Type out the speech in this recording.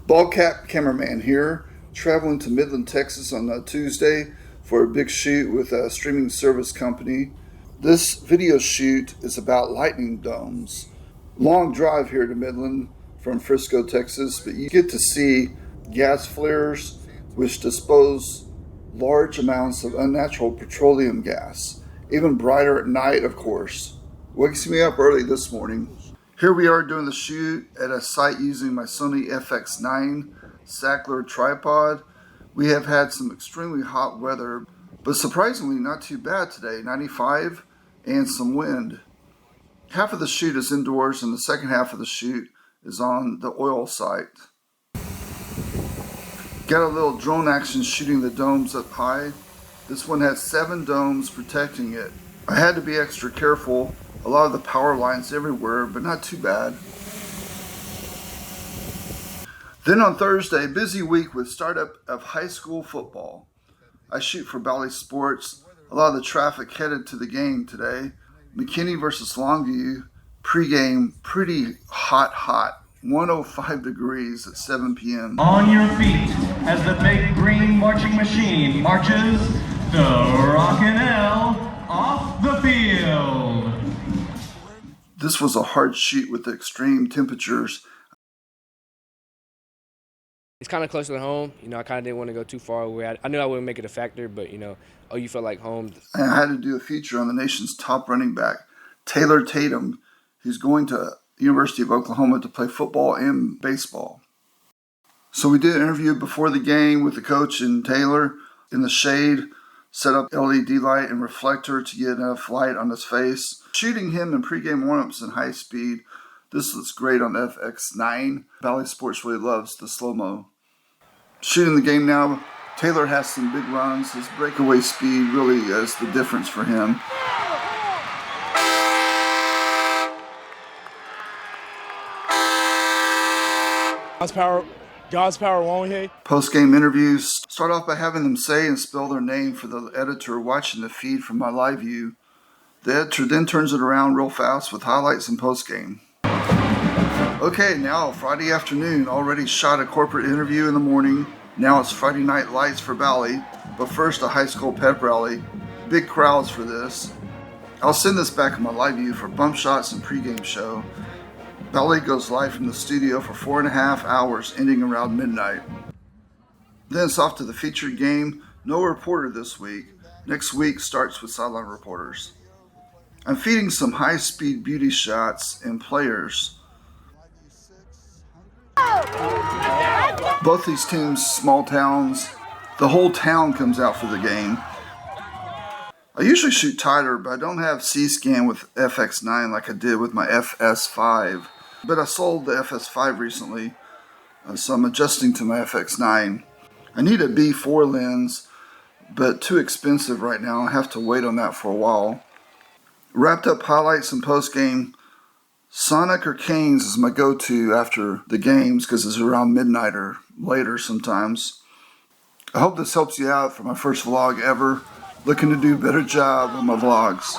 Ballcap cameraman here, traveling to Midland, Texas on a Tuesday for a big shoot with a streaming service company. This video shoot is about lightning domes. Long drive here to Midland from Frisco, Texas, but you get to see gas flares which dispose large amounts of unnatural petroleum gas. Even brighter at night, of course. Wakes me up early this morning. Here we are doing the shoot at a site using my Sony FX9 Sachtler tripod. We have had some extremely hot weather, but surprisingly not too bad today, 95 and some wind. Half of the shoot is indoors and the second half of the shoot is on the oil site. Got a little drone action shooting the domes up high. This one has 7 domes protecting it. I had to be extra careful. A lot of the power lines everywhere, but not too bad. Then on Thursday, busy week with startup of high school football. I shoot for Bally Sports. A lot of the traffic headed to the game today. McKinney versus Longview. Pre-game, pretty hot. 105 degrees at 7 p.m. On your feet as the big green marching machine marches the Rockin' L off the field. This was a hard shoot with the extreme temperatures. It's kind of closer to home. I kind of didn't want to go too far away. I knew I wouldn't make it a factor, but, you felt like home. And I had to do a feature on the nation's top running back, Taylor Tatum, who's going to the University of Oklahoma to play football and baseball. So we did an interview before the game with the coach and Taylor in the shade, set up LED light and reflector to get enough light on his face. Shooting him in pregame warm-ups in high speed. This looks great on FX9. Bally Sports really loves the slow-mo. Shooting the game now. Taylor has some big runs. His breakaway speed really is the difference for him. God's power won't hate. Post-game interviews. Start off by having them say and spell their name for the editor watching the feed from my live view. The editor then turns it around real fast with highlights and post-game. Okay, now Friday afternoon. Already shot a corporate interview in the morning. Now it's Friday night lights for Bally. But first a high school pep rally. Big crowds for this. I'll send this back in my live view for bump shots and pregame show. Bally goes live from the studio for 4.5 hours, ending around midnight. Then it's off to the featured game. No reporter this week. Next week starts with sideline reporters. I'm feeding some high-speed beauty shots and players. Both these teams, small towns. The whole town comes out for the game. I usually shoot tighter, but I don't have C-scan with FX9 like I did with my FS5. But I sold the FS5 recently, so I'm adjusting to my FX9. I need a B4 lens, but too expensive right now. I have to wait on that for a while. Wrapped up highlights and post-game. Sonic or Canes is my go-to after the games because it's around midnight or later sometimes. I hope this helps you out for my first vlog ever. Looking to do a better job on my vlogs.